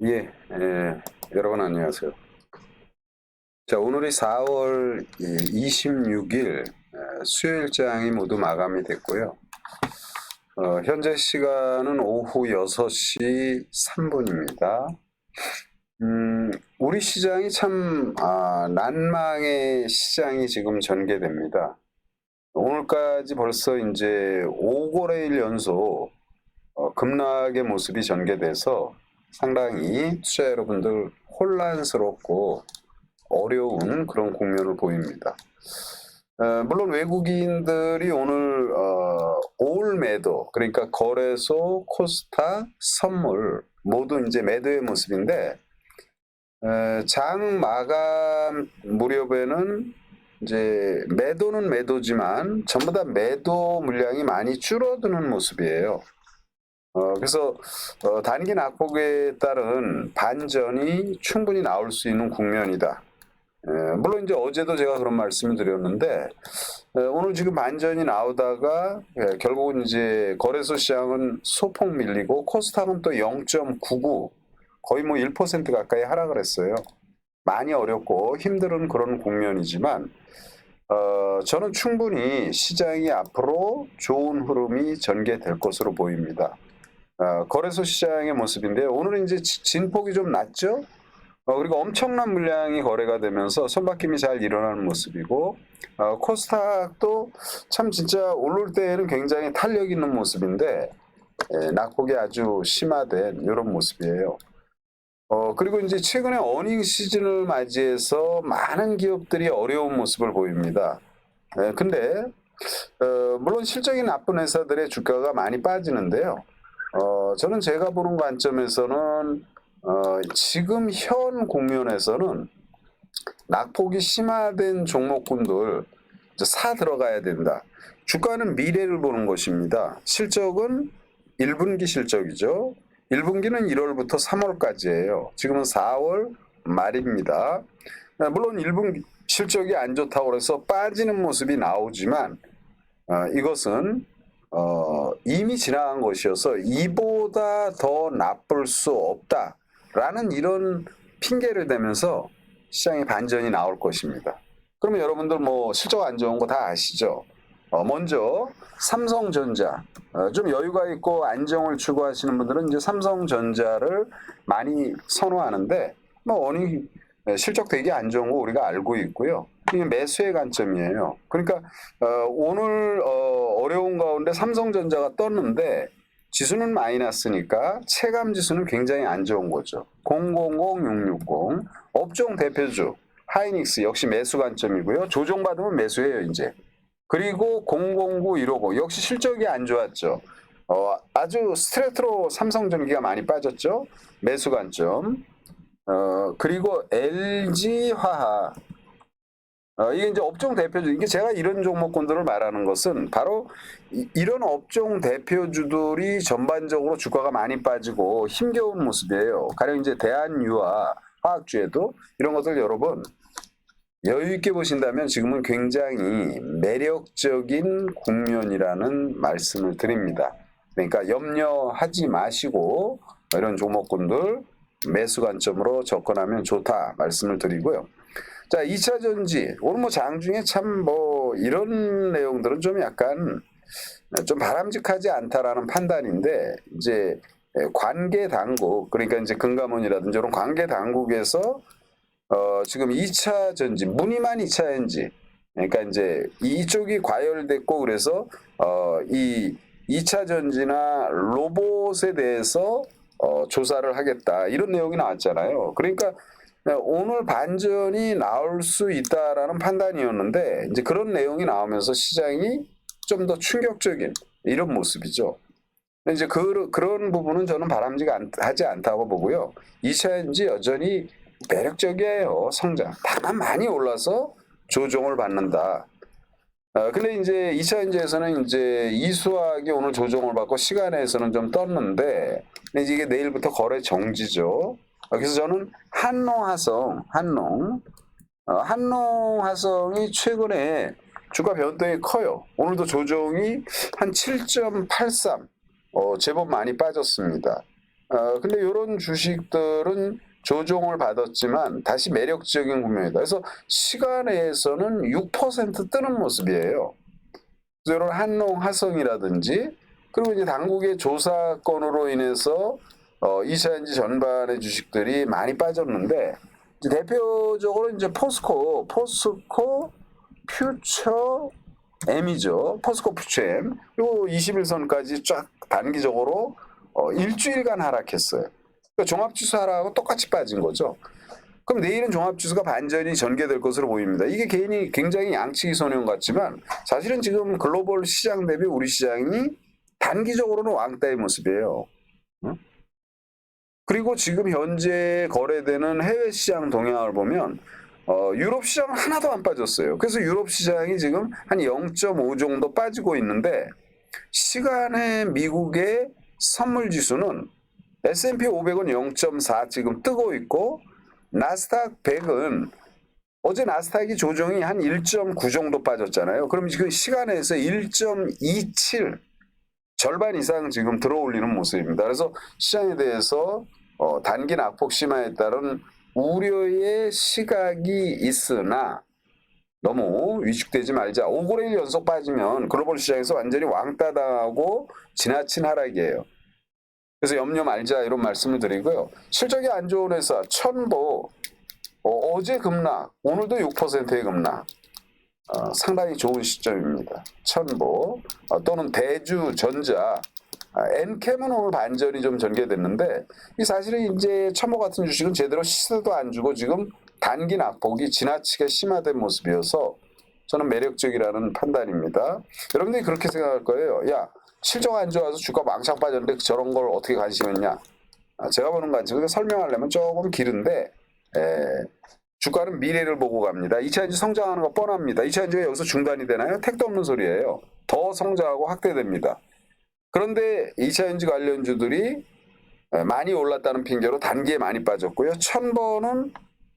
예, 여러분 안녕하세요. 자, 오늘이 4월 26일 수요일장이 모두 마감이 됐고요. 현재 시간은 오후 6시 3분입니다. 우리 시장이 참 난망의 시장이 지금 전개됩니다. 오늘까지 벌써 이제 5거래일 연속 급락의 모습이 전개돼서 상당히 투자 여러분들 혼란스럽고 어려운 그런 국면을 보입니다. 물론 외국인들이 오늘 올 매도, 그러니까 거래소, 코스닥, 선물 모두 이제 매도의 모습인데, 장 마감 무렵에는 이제 매도는 매도지만 전부 다 매도 물량이 많이 줄어드는 모습이에요. 그래서 단기 낙폭에 따른 반전이 충분히 나올 수 있는 국면이다. 물론 이제 어제도 제가 그런 말씀을 드렸는데, 오늘 지금 반전이 나오다가 결국은 이제 거래소 시장은 소폭 밀리고 코스닥은 또 0.99, 거의 뭐 1% 가까이 하락을 했어요. 많이 어렵고 힘든 그런 국면이지만 저는 충분히 시장이 앞으로 좋은 흐름이 전개될 것으로 보입니다. 거래소 시장의 모습인데요. 오늘은 이제 진폭이 좀 낮죠? 그리고 엄청난 물량이 거래가 되면서 손바뀜이 잘 일어나는 모습이고, 코스닥도 참 진짜 오를 때에는 굉장히 탄력 있는 모습인데, 낙폭이 아주 심화된 이런 모습이에요. 그리고 이제 최근에 어닝 시즌을 맞이해서 많은 기업들이 어려운 모습을 보입니다. 근데, 물론 실적이 나쁜 회사들의 주가가 많이 빠지는데요. 저는 제가 보는 관점에서는 지금 현 국면에서는 낙폭이 심화된 종목군들 사 들어가야 된다. 주가는 미래를 보는 것입니다. 실적은 1분기 실적이죠. 1분기는 1월부터 3월까지예요. 지금은 4월 말입니다. 물론 1분기 실적이 안 좋다고 해서 빠지는 모습이 나오지만 이것은 이미 지나간 것이어서 이보다 더 나쁠 수 없다라는 이런 핑계를 대면서 시장의 반전이 나올 것입니다. 그러면 여러분들 뭐 실적 안 좋은 거 다 아시죠? 먼저 삼성전자, 좀 여유가 있고 안정을 추구하시는 분들은 이제 삼성전자를 많이 선호하는데, 뭐 어느 실적 되게 안 좋은 거 우리가 알고 있고요. 이게 매수의 관점이에요. 그러니까 오늘 어려운 가운데 삼성전자가 떴는데 지수는 마이너스니까 체감 지수는 굉장히 안 좋은 거죠. 000660 업종 대표주 하이닉스 역시 매수 관점이고요. 조정받으면 매수해요 이제. 그리고 009150 역시 실적이 안 좋았죠. 아주 스트레이트로 삼성전기가 많이 빠졌죠. 매수 관점. 그리고 LG화학, 이게 이제 업종 대표주, 이게 제가 이런 종목군들을 말하는 것은 바로 이런 업종 대표주들이 전반적으로 주가가 많이 빠지고 힘겨운 모습이에요. 가령 이제 대한유화, 화학주에도 이런 것들 여러분 여유 있게 보신다면 지금은 굉장히 매력적인 국면이라는 말씀을 드립니다. 그러니까 염려하지 마시고 이런 종목군들 매수 관점으로 접근하면 좋다 말씀을 드리고요. 자, 2차 전지. 오늘 뭐 장중에 참 뭐 이런 내용들은 좀 약간 좀 바람직하지 않다라는 판단인데, 이제 관계 당국, 그러니까 이제 금감원이라든지 이런 관계 당국에서 지금 2차 전지, 무늬만 2차 전지, 그러니까 이제 이쪽이 과열됐고 그래서 이 2차 전지나 로봇에 대해서 조사를 하겠다 이런 내용이 나왔잖아요. 그러니까 오늘 반전이 나올 수 있다라는 판단이었는데 이제 그런 내용이 나오면서 시장이 좀 더 충격적인 이런 모습이죠. 이제 그런 부분은 저는 바람직하지 않다고 보고요. 2차전지 여전히 매력적이에요. 성장. 다만 많이 올라서 조정을 받는다. 근데 이제 2차전지에서는 이제 이수학이 오늘 조정을 받고 시간에서는 좀 떴는데, 근데 이게 내일부터 거래 정지죠. 그래서 저는 한농화성이 최근에 주가 변동이 커요. 오늘도 조정이 한 7.83, 제법 많이 빠졌습니다. 근데 이런 주식들은 조정을 받았지만 다시 매력적인 국면이다. 그래서 시간에서는 6% 뜨는 모습이에요. 그래서 이런 한농, 하성이라든지 그리고 이제 당국의 조사건으로 인해서 2차전지 전반의 주식들이 많이 빠졌는데 이제 대표적으로 이제 포스코 퓨처 M이죠. 포스코 퓨처 M 그리고 21선까지 쫙 단기적으로 일주일간 하락했어요. 그러니까 종합지수 하락하고 똑같이 빠진 거죠. 그럼 내일은 종합지수가 반전이 전개될 것으로 보입니다. 이게 개인이 굉장히 양치기 소년 같지만 사실은 지금 글로벌 시장 대비 우리 시장이 단기적으로는 왕따의 모습이에요. 그리고 지금 현재 거래되는 해외 시장 동향을 보면 유럽 시장은 하나도 안 빠졌어요. 그래서 유럽 시장이 지금 한 0.5 정도 빠지고 있는데 시간의 미국의 선물 지수는 S&P 500은 0.4 지금 뜨고 있고 나스닥 100은 어제 나스닥이 조정이 한 1.9 정도 빠졌잖아요. 그럼 지금 시간에서 1.27 절반 이상 지금 들어올리는 모습입니다. 그래서 시장에 대해서 단기 낙폭 심화에 따른 우려의 시각이 있으나 너무 위축되지 말자. 5거래일 연속 빠지면 글로벌 시장에서 완전히 왕따당하고 지나친 하락이에요. 그래서 염려 말자 이런 말씀을 드리고요. 실적이 안 좋은 회사 천보 어제 급락, 오늘도 6%의 급락. 상당히 좋은 시점입니다. 천보 또는 대주전자 엔캠은 오늘 반전이 좀 전개됐는데 이 사실은 이제 천보 같은 주식은 제대로 시세도 안 주고 지금 단기 낙폭이 지나치게 심화된 모습이어서 저는 매력적이라는 판단입니다. 여러분들이 그렇게 생각할 거예요. 야 실적 안 좋아서 주가 왕창 빠졌는데 저런 걸 어떻게 관심했냐. 제가 보는 관심은 설명하려면 조금 길은데 주가는 미래를 보고 갑니다. 2차전지 성장하는 거 뻔합니다. 2차전지가 여기서 중단이 되나요? 택도 없는 소리예요. 더 성장하고 확대됩니다. 그런데 2차전지 관련주들이 많이 올랐다는 핑계로 단기에 많이 빠졌고요. 천번은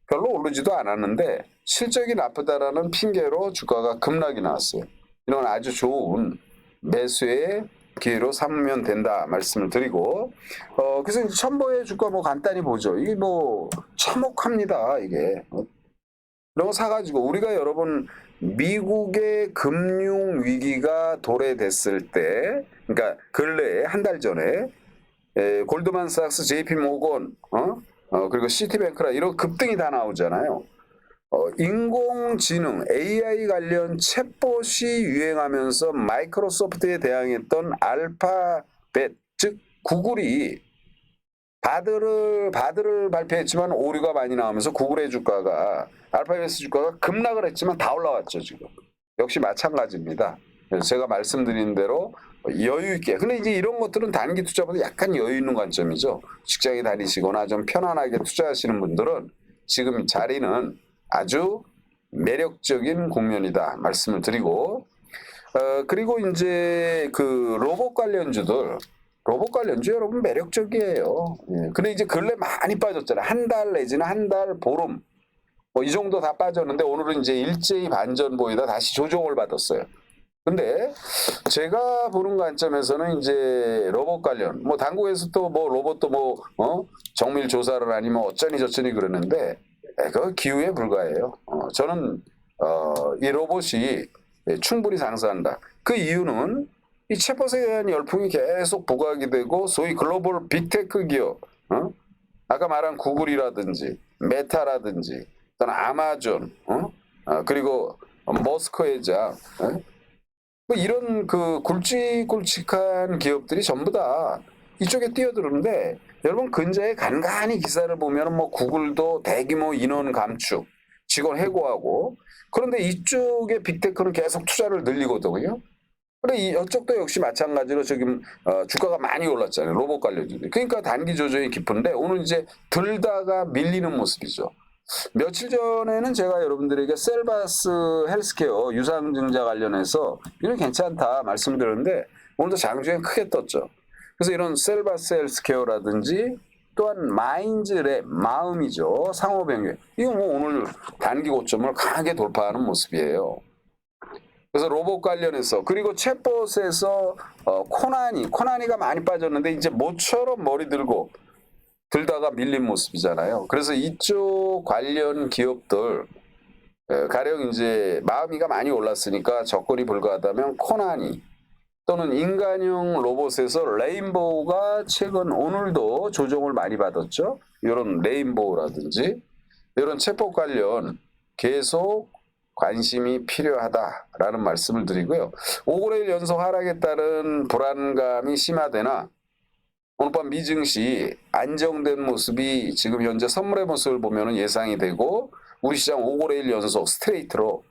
별로 오르지도 않았는데 실적이 나쁘다라는 핑계로 주가가 급락이 나왔어요. 이런 아주 좋은 매수의 기회로 삼으면 된다 말씀을 드리고 그래서 천보의 주가 뭐 간단히 보죠. 이게 뭐 참혹합니다. 이게 이런 거 사가지고 우리가 여러분 미국의 금융 위기가 도래됐을 때 그러니까 근래에 한 달 전에 골드만삭스, JP 모건 그리고 시티뱅크라 이런 급등이 다 나오잖아요. 인공지능 AI 관련 챗봇이 유행하면서 마이크로소프트에 대항했던 알파벳 즉 구글이 바드를 발표했지만 오류가 많이 나오면서 구글의 주가가 알파벳 주가가 급락을 했지만 다 올라왔죠. 지금 역시 마찬가지입니다. 그래서 제가 말씀드린 대로 여유 있게 근데 이제 이런 것들은 단기 투자보다 약간 여유 있는 관점이죠. 직장에 다니시거나 좀 편안하게 투자하시는 분들은 지금 자리는 아주 매력적인 국면이다 말씀을 드리고 그리고 이제 그 로봇 관련주 여러분 매력적이에요. 근데 이제 근래 많이 빠졌잖아요. 한 달 내지는 한 달 보름 뭐 이 정도 다 빠졌는데 오늘은 이제 일제히 반전 보이다 다시 조정을 받았어요. 근데 제가 보는 관점에서는 이제 로봇 관련 뭐 당국에서 또 뭐 로봇도 뭐 정밀 조사를 하니 뭐 어쩌니 저쩌니 그러는데 그 기후에 불과해요. 저는 이 로봇이 충분히 상승한다. 그 이유는 이 챗봇에 대한 열풍이 계속 부각이 되고 소위 글로벌 빅테크 기업, 아까 말한 구글이라든지 메타라든지 또는 아마존, 그리고 머스크 회장, 뭐 이런 그 굵직굵직한 기업들이 전부 다 이쪽에 뛰어드는데 여러분 근자에 간간히 기사를 보면 뭐 구글도 대규모 인원 감축, 직원 해고하고 그런데 이쪽에 빅테크는 계속 투자를 늘리거든요. 그런데 이쪽도 역시 마찬가지로 지금 주가가 많이 올랐잖아요. 로봇 관련주들. 그러니까 단기 조정이 깊은데 오늘 이제 들다가 밀리는 모습이죠. 며칠 전에는 제가 여러분들에게 셀바스 헬스케어 유상증자 관련해서 이건 괜찮다 말씀드렸는데 오늘도 장중에 크게 떴죠. 그래서 이런 셀바스 헬스케어라든지 또한 마인즈랩 마음이죠. 상호병행 이거 뭐 오늘 단기 고점을 강하게 돌파하는 모습이에요. 그래서 로봇 관련해서 그리고 챗봇에서 코나니가 많이 빠졌는데 이제 모처럼 머리 들고 들다가 밀린 모습이잖아요. 그래서 이쪽 관련 기업들 가령 이제 마음이가 많이 올랐으니까 접근이 불가하다면 코나니 또는 인간형 로봇에서 레인보우가 최근 오늘도 조정을 많이 받았죠. 이런 레인보우라든지 이런 챗봇 관련 계속 관심이 필요하다라는 말씀을 드리고요. 5거래일 연속 하락에 따른 불안감이 심화되나 오늘 밤 미증시 안정된 모습이 지금 현재 선물의 모습을 보면 예상이 되고 우리 시장 5거래일 연속 스트레이트로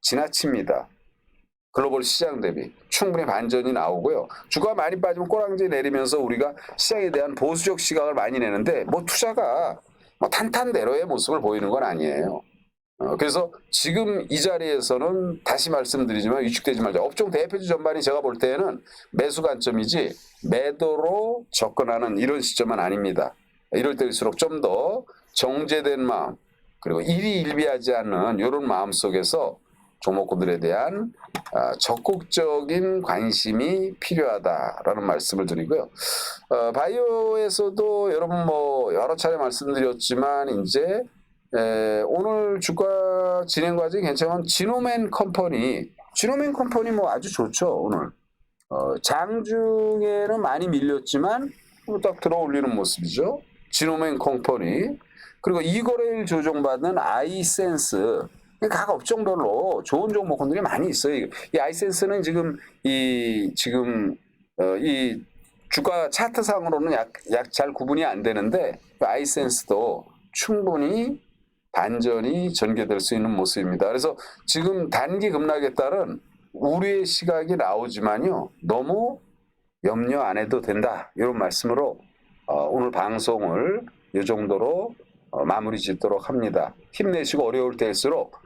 지나칩니다. 글로벌 시장 대비 충분히 반전이 나오고요. 주가가 많이 빠지면 꼬랑지 내리면서 우리가 시장에 대한 보수적 시각을 많이 내는데 뭐 투자가 탄탄대로의 모습을 보이는 건 아니에요. 그래서 지금 이 자리에서는 다시 말씀드리지만 위축되지 말자. 업종 대표주 전반이 제가 볼 때는 매수 관점이지 매도로 접근하는 이런 시점은 아닙니다. 이럴 때일수록 좀 더 정제된 마음 그리고 일희일비하지 않는 이런 마음 속에서 종목군들에 대한 적극적인 관심이 필요하다라는 말씀을 드리고요. 바이오에서도 여러분 뭐 여러 차례 말씀드렸지만 이제 오늘 주가 진행 과정이 괜찮은 지노맨 컴퍼니 뭐 아주 좋죠. 오늘 장중에는 많이 밀렸지만 딱 들어올리는 모습이죠. 지노맨 컴퍼니 그리고 2거래일 조정받는 아이센스 각 업종별로 좋은 종목군들이 많이 있어요. 이 아이센스는 이 주가 차트상으로는 약 잘 구분이 안 되는데 아이센스도 충분히 반전이 전개될 수 있는 모습입니다. 그래서 지금 단기 급락에 따른 우려의 시각이 나오지만요. 너무 염려 안 해도 된다. 이런 말씀으로 오늘 방송을 이 정도로 마무리 짓도록 합니다. 힘내시고 어려울 때일수록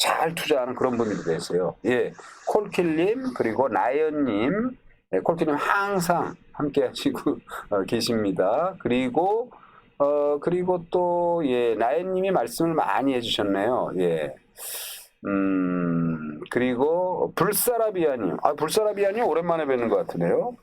잘 투자하는 그런 분들이 되세요. 예, 콜킬님 그리고 나연님, 콜킬님 항상 함께 하시고 계십니다. 그리고 또 나연님이 말씀을 많이 해주셨네요. 예, 그리고 불사라비아님, 불사라비아님 오랜만에 뵙는 것 같으네요.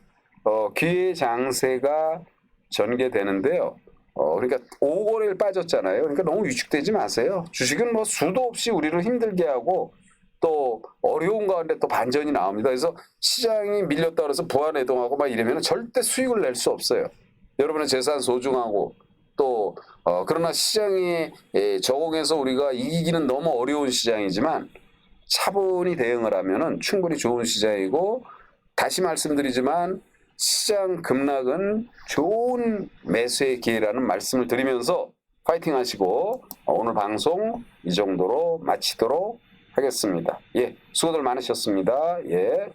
기회 장세가 전개되는데요. 그러니까 5거래일 빠졌잖아요. 그러니까 너무 위축되지 마세요. 주식은 뭐 수도 없이 우리를 힘들게 하고 또 어려운 가운데 또 반전이 나옵니다. 그래서 시장이 밀렸다 그래서 부안해동하고 막 이러면 절대 수익을 낼 수 없어요. 여러분의 재산 소중하고 또 그러나 시장에 적응해서 우리가 이기기는 너무 어려운 시장이지만 차분히 대응을 하면은 충분히 좋은 시장이고 다시 말씀드리지만 시장 급락은 좋은 매수의 기회라는 말씀을 드리면서 파이팅 하시고 오늘 방송 이 정도로 마치도록 하겠습니다. 예, 수고들 많으셨습니다. 예.